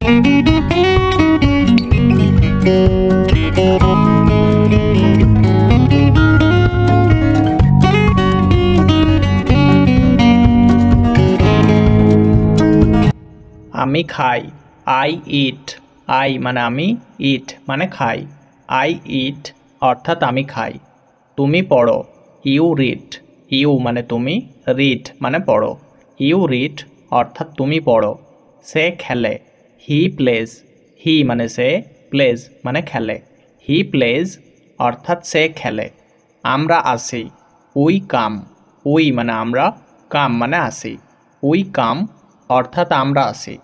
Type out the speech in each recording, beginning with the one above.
আমি খাই, I eat. I মানে আমি, ইট মানে খাই। আই ইট অর্থাৎ আমি খাই। তুমি পড়ো, ইউ রিড। ইউ মানে তুমি, রিড মানে পড়ো। ইউ রিড অর্থাৎ তুমি পড়ো। সে খেলে, হি প্লেজ। হি মানে সে, প্লেজ মানে খেলে। হি প্লেজ অর্থাৎ সে খেলে। আমরা আসি, উই কাম। উই মানে আমরা, কাম মানে আসি। উই কাম অর্থাৎ আমরা আসি।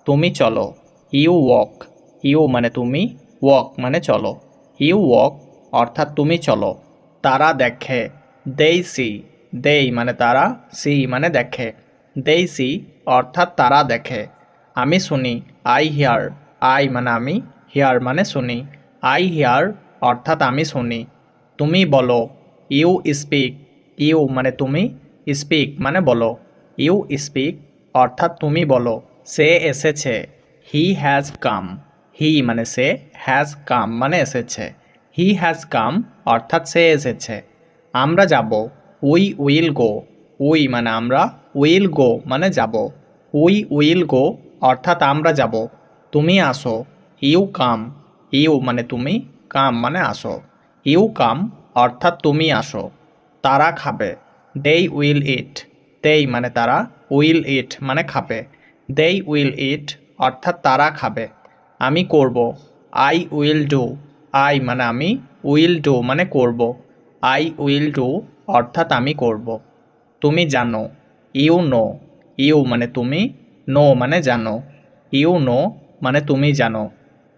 তুমি চলো, ইউ ওয়াক। ইউ মানে তুমি, ওয়াক মানে চলো। ইউ ওয়াক অর্থাৎ তুমি চলো। তারা দেখে, দেই সি। দেই মানে তারা, সি মানে দেখে। দেই সি অর্থাৎ তারা দেখে। আমি শুনি, আই হিয়ার। আই মানে আমি, হিয়ার মানে শুনি। আই হিয়ার অর্থাৎ আমি শুনি। তুমি বলো, ইউ স্পিক। ইউ মানে তুমি, স্পিক মানে বলো। ইউ স্পিক অর্থাৎ তুমি বলো। সে এসেছে, হি হ্যাজ কাম। হি মানে সে, হ্যাজ কাম মানে এসেছে। হি হ্যাজ কাম অর্থাৎ সে এসেছে। আমরা যাব, উই উইল গো। উই মানে আমরা, উইল গো মানে যাব। উই উইল গো অর্থাৎ আমরা যাব। তুমি আসো, ইউ কাম। ইউ মানে তুমি, কাম মানে আসো। ইউ কাম অর্থাৎ তুমি আসো। তারা খাবে, দেই উইল ইট। দেই মানে তারা, উইল ইট মানে খাবে। দেই উইল ইট অর্থাৎ তারা খাবে। আমি করব, আই উইল ডু। আই মানে আমি, উইল ডু মানে করব। আই উইল ডু অর্থাৎ আমি করব। তুমি জানো, ইউ নো। ইউ মানে তুমি, নো মানে জানো। ইউ নো মানে তুমি জানো।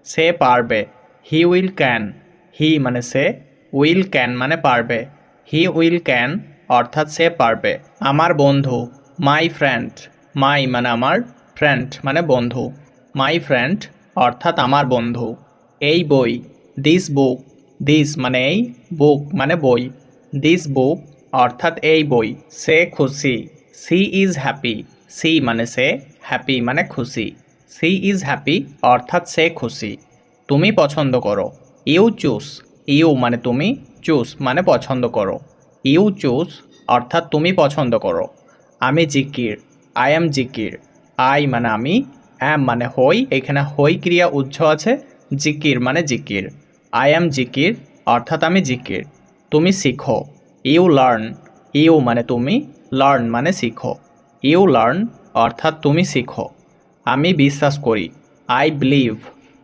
সে পারবে, হি উইল ক্যান। হি মানে সে, উইল ক্যান মানে পারবে। হি উইল ক্যান অর্থাৎ সে পারবে। আমার বন্ধু, মাই ফ্রেন্ড। মাই মানে আমার, ফ্রেন্ড মানে বন্ধু। মাই ফ্রেন্ড অর্থাৎ আমার বন্ধু। এই বই, দিস বুক। দিস মানে এই, বুক মানে বই। দিস বুক অর্থাৎ এই বই। সে খুশি, সি ইজ হ্যাপি। সি মানে সে, হ্যাপি মানে খুশি। সি ইজ হ্যাপি অর্থাৎ সে খুশি। তুমি পছন্দ করো, ইউ চুজ। ইউ মানে তুমি, চুজ মানে পছন্দ করো। ইউ চুজ অর্থাৎ তুমি পছন্দ করো। আমি জিকির, আই অ্যাম জিকির। আই মানে আমি, অ্যাম মানে হই, এখানে হই ক্রিয়া উজ্জ আছে। জিকির মানে জিকির। আই অ্যাম জিকির অর্থাৎ আমি জিকির। তুমি শিখো, ইউ লার্ন। ইউ মানে তুমি, লার্ন মানে শিখো। ইউ লার্ন অর্থাৎ তুমি শিখো। আমি বিশ্বাস করি, আই বিলিভ।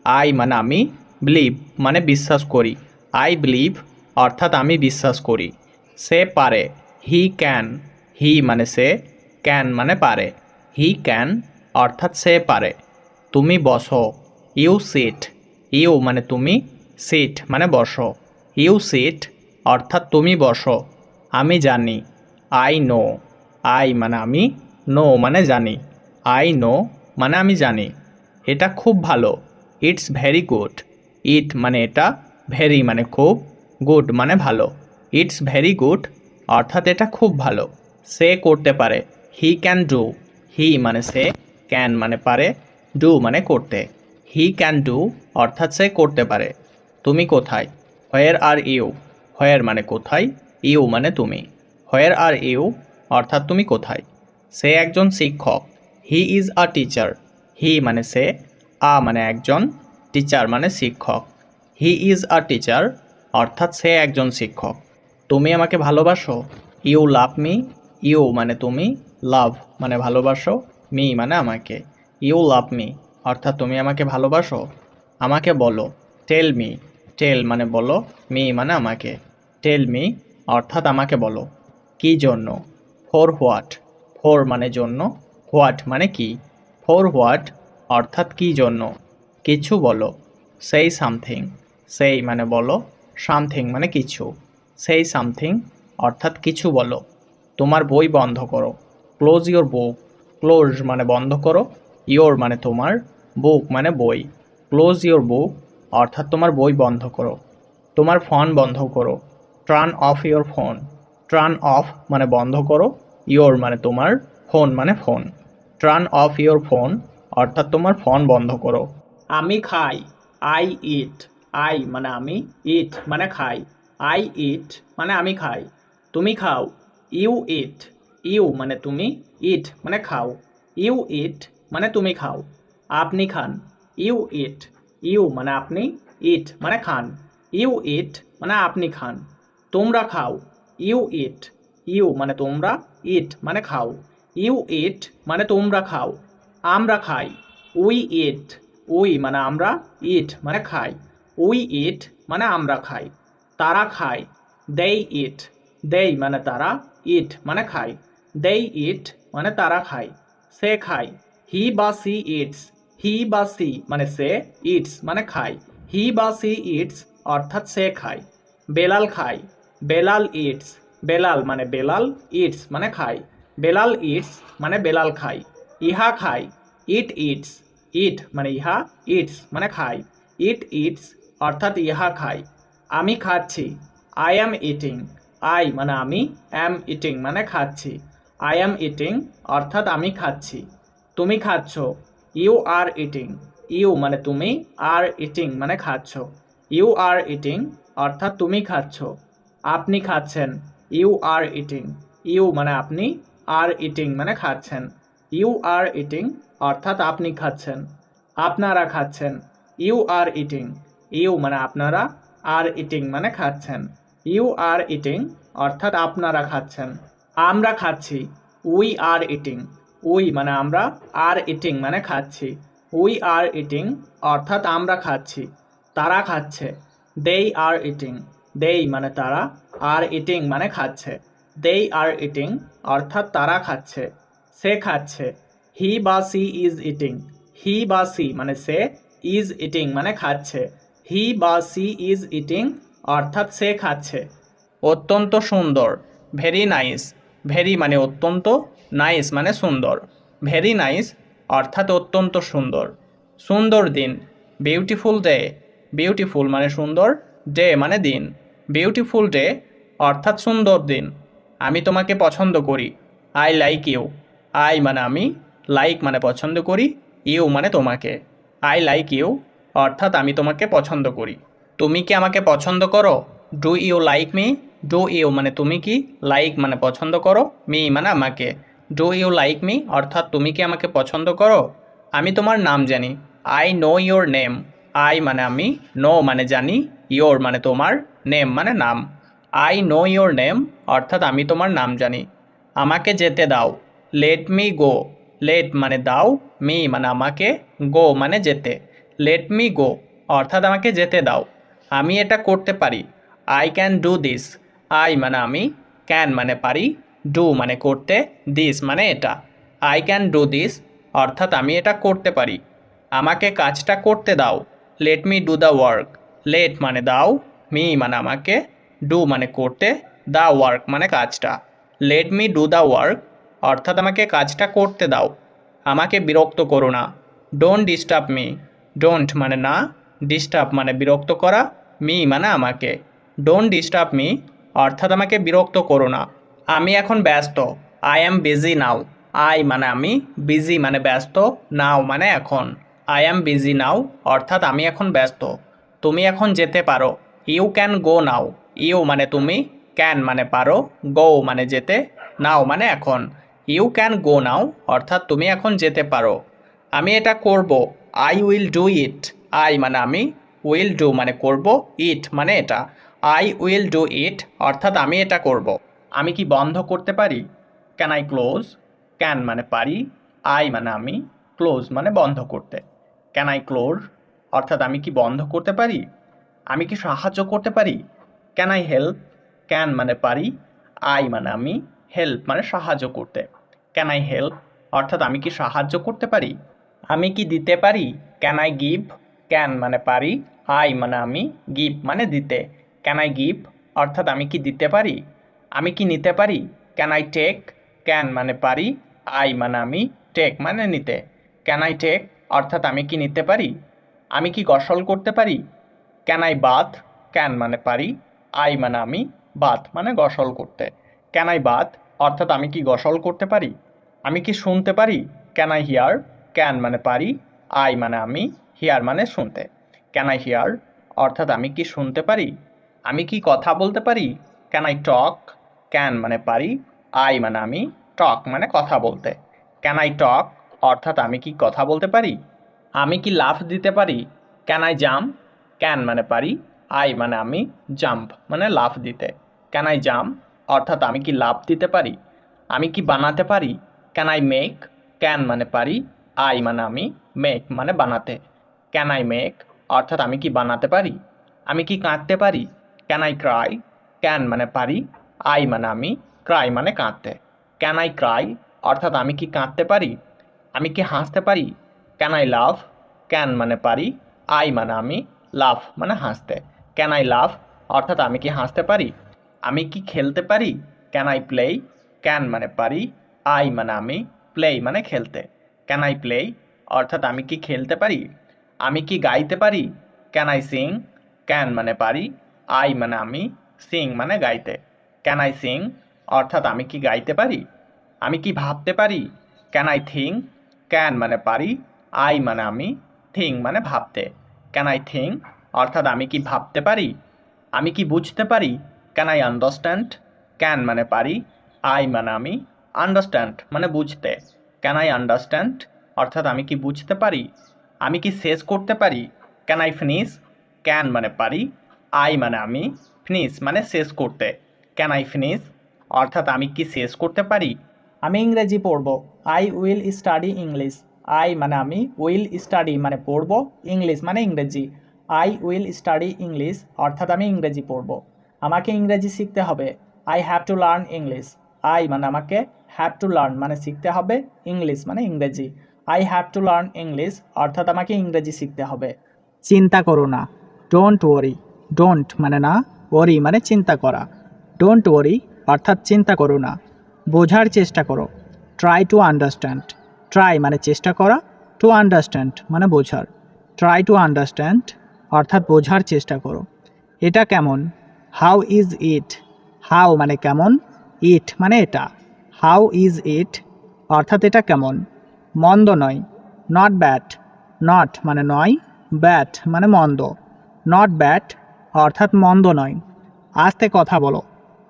আই মানে আমি, বিলিভ মানে বিশ্বাস করি। আই বিলিভ অর্থাৎ আমি বিশ্বাস করি। সে পারে, হি ক্যান। হি মানে সে, ক্যান মানে পারে। হি ক্যান অর্থাৎ সে পারে। তুমি বসো, ইউ সিট। ইউ মানে তুমি, সিট মানে বসো। ইউ সিট অর্থাৎ তুমি বসো। আমি জানি, আই নো। আই মানে আমি, নো মানে জানি। আই নো মানে আমি জানি। এটা খুব ভালো, ইটস ভেরি গুড। ইট মানে এটা, ভেরি মানে খুব, গুড মানে ভালো। ইটস ভেরি গুড অর্থাৎ এটা খুব ভালো। সে করতে পারে, হি ক্যান ডু। হি মানে সে, ক্যান মানে পারে, ডু মানে করতে। হি ক্যান ডু অর্থাৎ সে করতে পারে। তুমি কোথায়, হোয়ার আর ইউ। হোয়ার মানে কোথায়, ইউ মানে তুমি। হোয়ার আর ইউ অর্থাৎ তুমি কোথায়। সে একজন শিক্ষক, হি ইজ আ টিচার। হি মানে সে, আ মানে একজন, টিচার মানে শিক্ষক। হি ইজ আ টিচার অর্থাৎ সে একজন শিক্ষক। তুমি আমাকে ভালোবাসো, ইউ লাভ মি। ইউ মানে তুমি, লাভ মানে ভালোবাসো, মি মানে আমাকে। ইউ লাভ মি অর্থাৎ তুমি আমাকে ভালোবাসো। আমাকে বলো, টেল মি। টেল মানে বলো, মি মানে আমাকে। টেল মি অর্থাৎ আমাকে বলো। কী জন্য, ফর হোয়াট। ফর মানে জন্য, হোয়াট মানে কি। ফর হোয়াট অর্থাৎ কী জন্য। কিছু বলো, সেই সামথিং। সেই মানে বলো, সামথিং মানে কিছু। সেই সামথিং অর্থাৎ কিছু বলো। তোমার বই বন্ধ করো, ক্লোজ ইয়োর বুক। ক্লোজ মানে বন্ধ করো, ইয়োর মানে তোমার, বুক মানে বই। ক্লোজ ইয়োর বুক অর্থাৎ তোমার বই বন্ধ করো। তোমার ফোন বন্ধ করো, turn off your phone. Turn off মানে বন্ধ করো, ইয়োর মানে তোমার, ফোন মানে phone. Turn off your phone অর্থাৎ তোমার ফোন বন্ধ করো। আমি খাই, আই ইট। আই মানে আমি, ইট মানে খাই। আই ইট মানে আমি খাই। তুমি খাও, ইউ ইট। ইউ মানে তুমি, ইট মানে খাও। ইউ ইট মানে তুমি খাও। আপনি খান, ইউ ইট। ইউ মানে আপনি, ইট মানে খান। ইউ ইট মানে আপনি খান। তোমরা খাও, ইউ ইট। ইউ মানে তোমরা, ইট মানে খাও। ইউ ইট মানে তোমরা খাও। আমরা খাই, উই ইট। উই মানে আমরা, ইট মানে খাই। উই ইট মানে আমরা খাই। তারা খায়, দেই ইট। দেই মানে তারা, ইট মানে খায়। দেই ইট মানে তারা খায়। সে খায়, হি বা সি ইটস। হি বা সি মানে সে, ইটস মানে খায়। হি বা সি ইটস অর্থাৎ সে খায়। বেলাল খায়, বেলাল ইটস। বেলাল মানে বেলাল, ইটস মানে খায়। বেলাল ইটস মানে বেলাল খায়। ইহা খায়, ইট ইটস। ইট মানে ইহা, ইটস মানে খায়। ইট ইটস অর্থাৎ ইহা খায়। আমি খাচ্ছি, আই অ্যাম ইটিং। আই মানে আমি, অ্যাম ইটিং মানে খাচ্ছি। আই অ্যাম ইটিং অর্থাৎ আমি খাচ্ছি। তুমি খাচ্ছ, ইউ আর ইটিং। ইউ মানে তুমি, আর ইটিং মানে খাচ্ছ। ইউ আর ইটিং অর্থাৎ তুমি খাচ্ছ। আপনি খাচ্ছেন, ইউ আর ইটিং। ইউ মানে আপনি, আর ইটিং মানে খাচ্ছেন। ইউ আর ইটিং অর্থাৎ আপনি খাচ্ছেন। আপনারা খাচ্ছেন, ইউ আর ইটিং। ইউ মানে আপনারা, আর ইটিং মানে খাচ্ছেন। ইউ আর ইটিং অর্থাৎ আপনারা খাচ্ছেন। আমরা খাচ্ছি, উই আর ইটিং। উই মানে আমরা, আর ইটিং মানে খাচ্ছি। উই আর ইটিং অর্থাৎ আমরা খাচ্ছি। তারা খাচ্ছে, দেই আর ইটিং। দেই মানে তারা, আর ইটিং মানে খাচ্ছে। দেই আর ইটিং অর্থাৎ তারা খাচ্ছে। সে খাচ্ছে, হি বা সি ইজ ইটিং। হি বা সি মানে সে, ইজ ইটিং মানে খাচ্ছে। হি বা সি ইজ ইটিং অর্থাৎ সে খাচ্ছে। অত্যন্ত সুন্দর, ভেরি নাইস। ভেরি মানে অত্যন্ত, নাইস মানে সুন্দর। ভেরি নাইস অর্থাৎ অত্যন্ত সুন্দর। সুন্দর দিন, বিউটিফুল ডে। বিউটিফুল মানে সুন্দর, ডে মানে দিন। বিউটিফুল ডে অর্থাৎ সুন্দর দিন। আমি তোমাকে পছন্দ করি, আই লাইক ইউ। আই মানে আমি, লাইক মানে পছন্দ করি, ইউ মানে তোমাকে। আই লাইক ইউ অর্থাৎ আমি তোমাকে পছন্দ করি। তুমি কি আমাকে পছন্দ করো? Do you like me? Do you মানে তুমি কি, লাইক মানে পছন্দ করো, মি মানে আমাকে। ডু ইউ লাইক মি অর্থাৎ তুমি কি আমাকে পছন্দ করো? আমি তোমার নাম জানি, I know your name. I মানে আমি, নো মানে জানি, ইয়োর মানে তোমার, নেম মানে নাম। আই নো ইয়োর নেম অর্থাৎ আমি তোমার নাম জানি। আমাকে যেতে দাও, লেট মি গো। লেট মানে দাও, মি মানে আমাকে, গো মানে যেতে। লেট মি গো অর্থাৎ আমাকে যেতে দাও। আমি এটা করতে পারি, I can do this. I মানে আমি, ক্যান মানে পারি, ডু মানে করতে, দিস মানে এটা। আই ক্যান ডু দিস অর্থাৎ আমি এটা করতে পারি। আমাকে কাজটা করতে দাও, let me do the work. Let মানে দাও, মি মানে আমাকে, ডু মানে করতে, দ্য ওয়ার্ক মানে কাজটা। Late me do the work অর্থাৎ আমাকে কাজটা করতে দাও। আমাকে বিরক্ত করো না, ডোন্ট ডিস্টার্ব মি। ডোন্ট মানে না, ডিস্টার্ব মানে বিরক্ত করা, মি মানে আমাকে। ডোন্ট ডিস্টার্ব মি অর্থাৎ আমাকে বিরক্ত করো না। আমি এখন ব্যস্ত, I am busy now. I মানে আমি, বিজি মানে ব্যস্ত, নাও মানে এখন। আই অ্যাম বিজি নাও অর্থাৎ আমি এখন ব্যস্ত। তুমি এখন যেতে পারো, you can go now. You মানে তুমি, ক্যান মানে পারো, গো মানে যেতে, নাও মানে এখন। ইউ ক্যান গো নাও অর্থাৎ তুমি এখন যেতে পারো। আমি এটা করব, I will do it. I মানে আমি, উইল ডু মানে করব, ইট মানে এটা। আই উইল ডু ইট অর্থাৎ আমি এটা করব। আমি কি বন্ধ করতে পারি? Can I close? ক্যান মানে পারি, আই মানে আমি, ক্লোজ মানে বন্ধ করতে। ক্যান আই ক্লোজ অর্থাৎ আমি কি বন্ধ করতে পারি? আমি কি সাহায্য করতে পারি? Can I help? ক্যান মানে পারি, আই মানে আমি, হেল্প মানে সাহায্য করতে। ক্যান আই হেল্প অর্থাৎ আমি কি সাহায্য করতে পারি? আমি কি দিতে পারি? Can I give? ক্যান মানে পারি, আই মানে আমি, গিভ মানে দিতে। ক্যান আই গিভ অর্থাৎ আমি কি দিতে পারি? আমি কি নিতে পারি? Can I take? ক্যান মানে পারি, আই মানে আমি, টেক মানে নিতে। ক্যান আই টেক অর্থাৎ আমি কি নিতে পারি? আমি কি গোসল করতে পারি? Can I bath? ক্যান মানে পারি, আই মানে আমি, বাথ মানে গোসল করতে। ক্যান আই বাথ অর্থাৎ আমি কি গোসল করতে পারি? আমি কি শুনতে পারি? Can I here? ক্যান মানে পারি, আই মানে আমি, হিয়ার মানে শুনতে। ক্যান আই হিয়ার অর্থাৎ আমি কি শুনতে পারি, আমি কি কথা বলতে পারি। ক্যান আই টক, ক্যান মানে পারি, আই মানে আমি, টক মানে কথা বলতে। ক্যান আই টক অর্থাৎ আমি কি কথা বলতে পারি, আমি কি লাফ দিতে পারি। ক্যান আই জাম্প, ক্যান মানে পারি, আই মানে আমি, জাম্প মানে লাফ দিতে। ক্যান আই জাম্প অর্থাৎ আমি কি লাফ দিতে পারি, আমি কি বানাতে পারি। ক্যান আই মেক, ক্যান মানে পারি, আই মানে আমি, মেক মানে বানাতে। ক্যান আই মেক অর্থাৎ আমি কি বানাতে পারি, আমি কি কাঁদতে পারি। ক্যান আই ক্রাই, ক্যান মানে পারি, আই মানে আমি, ক্রাই মানে কাঁদতে। ক্যান আই ক্রাই অর্থাৎ আমি কি কাঁদতে পারি, আমি কি হাসতে পারি। ক্যান আই লাভ, ক্যান মানে পারি, আই মানে আমি, লাভ মানে হাসতে। ক্যান আই লাভ অর্থাৎ আমি কি হাসতে পারি, আমি কি খেলতে পারি। ক্যান আই প্লে, ক্যান মানে পারি, আই মানে আমি, প্লে মানে খেলতে। ক্যান আই প্লে অর্থাৎ আমি কি খেলতে পারি, আমি কি গাইতে পারি। ক্যান আই সিং, ক্যান মানে পারি, আই মানে আমি, সিং মানে গাইতে। ক্যান আই সিং অর্থাৎ আমি কি গাইতে পারি, আমি কি ভাবতে পারি। ক্যান আই থিঙ্ক, ক্যান মানে পারি, আই মানে আমি, থিঙ্ক মানে ভাবতে। ক্যান আই থিঙ্ক অর্থাৎ আমি কি ভাবতে পারি, আমি কি বুঝতে পারি। ক্যান আই আন্ডারস্ট্যান্ড, ক্যান মানে পারি, আই মানে আমি, আন্ডারস্ট্যান্ড মানে বুঝতে। ক্যান আই আন্ডারস্ট্যান্ড অর্থাৎ আমি কি বুঝতে পারি, আমি কি শেষ করতে পারি। ক্যান আই ফিনিশ, ক্যান মানে পারি, আই মানে আমি, ফিনিশ মানে শেষ করতে। ক্যান আই ফিনিশ অর্থাৎ আমি কি শেষ করতে পারি। আমি ইংরেজি পড়ব, I will study English. I মানে আমি, উইল স্টাডি মানে পড়ব, ইংলিশ মানে ইংরেজি। আই উইল স্টাডি ইংলিশ অর্থাৎ আমি ইংরেজি পড়ব। আমাকে ইংরেজি শিখতে হবে, I have to learn English. I মানে আমাকে, হ্যাভ টু লার্ন মানে শিখতে হবে, ইংলিশ মানে ইংরেজি। I have to learn English অর্থাৎ আমাকে ইংরেজি শিখতে হবে। চিন্তা করো না, ডোন্ট ওয়ারি। ডোন্ট মানে না, ওয়ারি মানে চিন্তা করা। ডোন্ট ওয়ারি অর্থাৎ চিন্তা করো না। বোঝার চেষ্টা করো, ট্রাই টু আন্ডারস্ট্যান্ড। ট্রাই মানে চেষ্টা করা, টু আন্ডারস্ট্যান্ড মানে বোঝার। ট্রাই টু আন্ডারস্ট্যান্ড অর্থাৎ বোঝার চেষ্টা করো। এটা কেমন, হাউ ইজ ইট। হাউ মানে কেমন, ইট মানে এটা। হাউ ইজ ইট অর্থাৎ এটা কেমন। মন্দ নয়, নট ব্যাড। নট মানে নয়, ব্যাড মানে মন্দ। নট ব্যাড অর্থাৎ মন্দ নয়। আস্তে কথা বলো,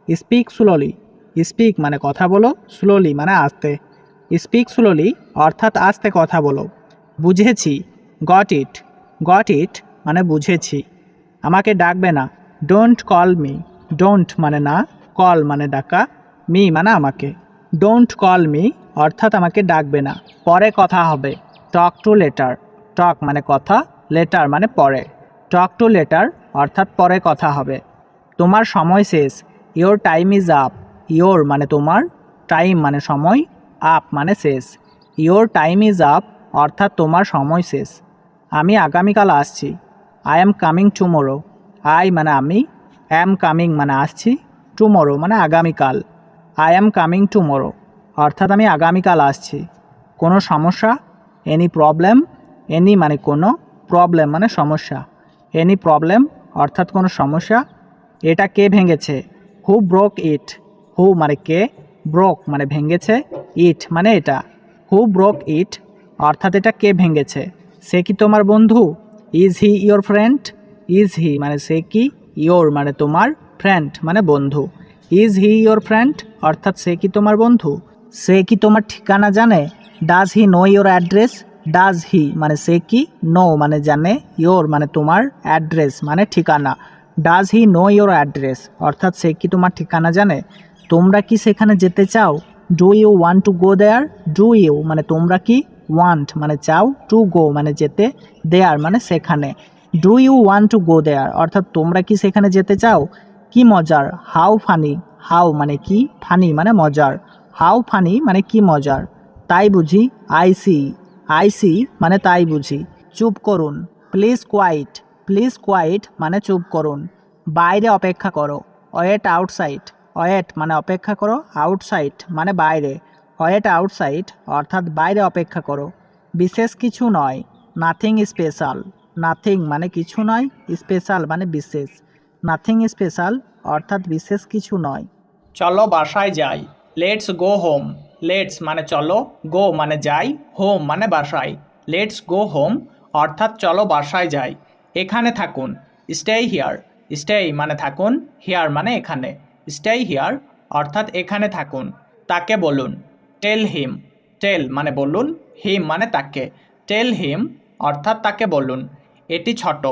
স্পিক স্লোলি। স্পিক মানে কথা বলো, স্লোলি মানে আস্তে। স্পিক স্লোলি অর্থাৎ আস্তে কথা বলো। বুঝেছি, গট ইট। গট ইট মানে বুঝেছি। আমাকে ডাকবে না, ডোন্ট কল মি। ডোন্ট মানে না, কল মানে ডাকা, মি মানে আমাকে। ডোন্ট কল মি অর্থাৎ আমাকে ডাকবে না। পরে কথা হবে, টক টু লেটার। টক মানে কথা, লেটার মানে পরে। টক টু লেটার অর্থাৎ পরে কথা হবে। তোমার সময় শেষ, your time is up. Your মানে তোমার, টাইম মানে সময়, আপ মানে শেষ। ইয়োর টাইম ইজ আপ অর্থাৎ তোমার সময় শেষ। আমি আগামীকাল আসছি, I am coming tomorrow. I মানে আমি, অ্যাম কামিং মানে আসছি, টুমোরো মানে আগামীকাল। আই অ্যাম কামিং টুমোরো অর্থাৎ আমি আগামীকাল আসছি। কোনো সমস্যা, এনি প্রবলেম। এনি মানে কোনো, প্রবলেম মানে সমস্যা। এনি প্রবলেম অর্থাৎ কোনো সমস্যা। এটা কে ভেঙেছে, হু ব্রোক ইট। হু মানে কে, ব্রোক মানে ভেঙেছে, ইট মানে এটা। হু ব্রোক ইট অর্থাৎ এটা কে ভেঙেছে। সে কি তোমার বন্ধু, is he your friend. Is he মানে সে কি, ইয়োর মানে তোমার, ফ্রেন্ড মানে বন্ধু। ইজ হি ইয়োর ফ্রেন্ড অর্থাৎ সে কি তোমার বন্ধু। সে কি তোমার ঠিকানা জানে, does he know your address. Does he মানে সে কি, নো মানে জানে, ইয়োর মানে তোমার, অ্যাড্রেস মানে ঠিকানা। Does he know your address অর্থাৎ সে কি তোমার ঠিকানা জানে। তোমরা কি সেখানে যেতে চাও, do you want to go there. Do you মানে তোমরা কি, ওয়ান্ট মানে চাও, টু গো মানে যেতে, দেয়ার মানে সেখানে। Do you want to go there অর্থাৎ তোমরা কি সেখানে যেতে চাও। কি মজার, হাউ ফানি। হাউ মানে কি, ফানি মানে মজার। হাউ ফানি মানে কি মজার। তাই বুঝি, আই সি। আই সি মানে তাই বুঝি। চুপ করুন, প্লিজ কোয়াইট। প্লিজ কোয়াইট মানে চুপ করুন। বাইরে অপেক্ষা করো, ওয়েট আউটসাইড। ওয়েট মানে অপেক্ষা করো, আউটসাইড মানে বাইরে। ওয়েট আউটসাইড অর্থাৎ বাইরে অপেক্ষা করো। বিশেষ কিছু নয়, নাথিং স্পেশাল। নাথিং মানে কিছু নয়, স্পেশাল মানে বিশেষ। নাথিং স্পেশাল অর্থাৎ বিশেষ কিছু নয়। চলো বাসায় যাই, লেটস গো হোম। লেটস মানে চলো, গো মানে যাই, হোম মানে বাসায়। লেটস গো হোম অর্থাৎ চলো বাসায় যাই। এখানে থাকুন, স্টে হিয়ার। স্টে মানে থাকুন, হিয়ার মানে এখানে। স্টে হিয়ার অর্থাৎ এখানে থাকুন। তাকে বলুন, টেল হিম। টেল মানে বলুন, হিম মানে তাকে। টেল হিম অর্থাৎ তাকে বলুন। এটি ছোট,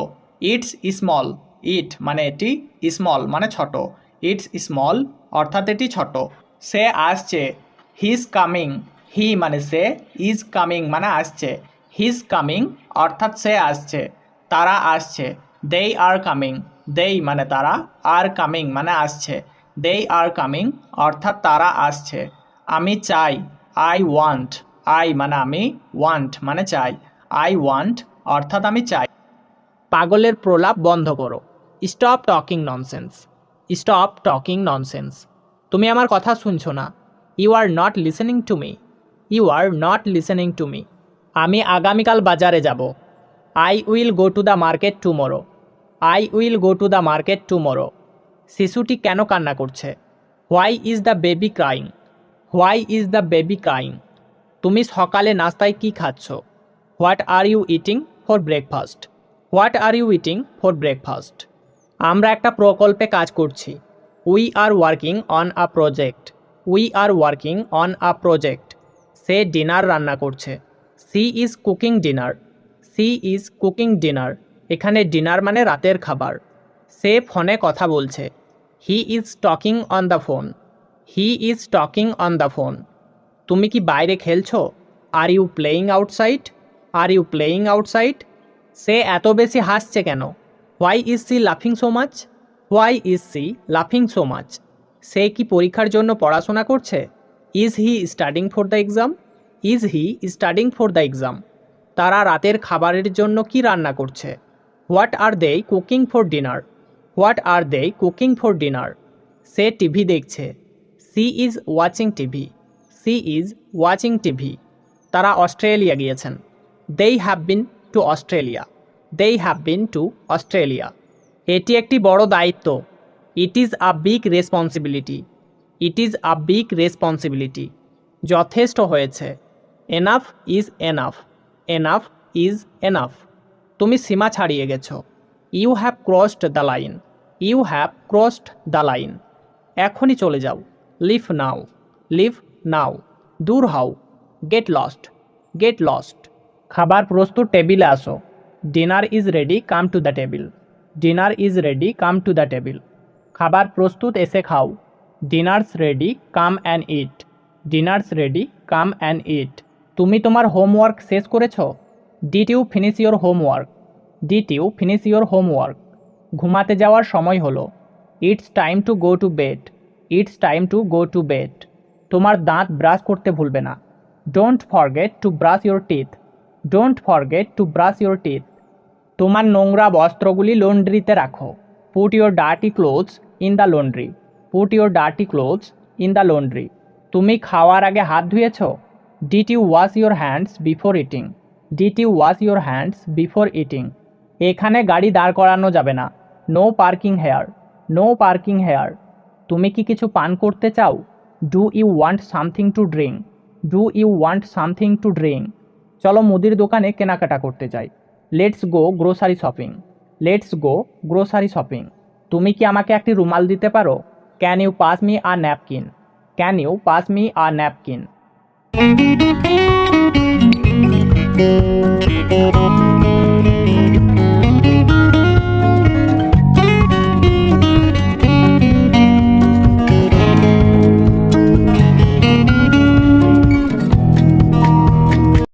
ইটস স্মল। ইট মানে এটি, স্মল মানে ছোট। ইটস স্মল অর্থাৎ এটি ছোট। সে আসছে, হিজ কামিং। হি মানে সে, ইজ কামিং মানে আসছে। হিজ কামিং অর্থাৎ সে আসছে। তারা আসছে, দেই আর কামিং। দেই মানে তারা, আর কামিং মানে আসছে। দেই আর কামিং অর্থাৎ তারা আসছে। আমি চাই, আই ওয়ান্ট। আই মানে আমি, ওয়ান্ট মানে চাই। আই ওয়ান্ট অর্থাৎ আমি চাই। পাগলের প্রলাপ বন্ধ করো। Stop talking nonsense. Stop talking nonsense. তুমি আমার কথা শুনছো না। You are not listening to me. You are not listening to me. আমি আগামীকাল বাজারে যাব। I will go to the market tomorrow. I will go to the market tomorrow. শিশুটি কেন কান্না করছে? Why is the baby crying. Why is the baby crying. তুমি সকালে নাস্তায় কি খাচ্ছ? What are you eating for breakfast. What are you eating for breakfast. আমরা একটা প্রকল্পে কাজ করছি। We are working on a project. We are working on a project. সে ডিনার রান্না করছে। She is cooking dinner. She is cooking dinner. এখানে dinner মানে রাতের খাবার। সে ফোনে কথা বলছে। He is talking on the phone. He is talking on the phone. তুমি কি বাইরে খেলছো? Are you playing outside. Are you playing outside. সে এত বেশি হাসছে কেন? হোয়াই ইজ সি লাফিং so much. Why is she লাফিং সো মাচ। সে কি পরীক্ষার জন্য পড়াশোনা করছে? Is he studying for the exam. Is he studying for the exam. তারা রাতের খাবারের জন্য কি রান্না করছে? What are they cooking for dinner. What are they cooking for dinner. সে টিভি দেখছে। She is watching TV. She is watching TV. তারা অস্ট্রেলিয়া গিয়েছেন। They have been to Australia. They have been to Australia. এটি একটি বড় দায়িত্ব। It is a big responsibility. It is a big responsibility. যথেষ্ট হয়েছে। Enough is enough. Enough is enough. তুমি সীমা ছাড়িয়ে গেছো। You have crossed the line. You have crossed the line. এখনই চলে যাও। Leave now. Leave now. দূর হও। Get lost. Get lost. খাবার প্রস্তুত, টেবিলে আসো। Dinner is ready, come to the table. Dinner is ready, come to the table. খাবার প্রস্তুত, এসে খাও। Dinner's ready, come and eat. Dinner's ready, come and eat. তুমি তোমার হোমওয়ার্ক শেষ করেছ? Did you finish your homework. Did you finish your homework. ঘুমাতে যাওয়ার সময় হলো। It's time to go to bed. It's time to go to bed. তোমার দাঁত ব্রাশ করতে ভুলবে না। Don't forget to brush your teeth. Don't forget to brush your teeth. তোমার নোংরা বস্ত্রগুলি লন্ড্রিতে রাখো। Put your dirty clothes in the laundry. Put your dirty clothes in the laundry. তুমি খাওয়ার আগে হাত ধুয়েছ? Did you wash your hands before eating. Did you wash your hands before eating. এখানে গাড়ি দাঁড় করানো যাবে না। No parking here. No parking here. তুমি কি কিছু পান করতে চাও? Do you want something to drink. Do you want something to drink. চলো মুদির দোকানে কেনাকাটা করতে যাই। Let's go grocery shopping. Let's go grocery shopping. তুমি কি আমাকে একটি রুমাল দিতে পারো? Can you pass me a napkin. Can you pass me a napkin.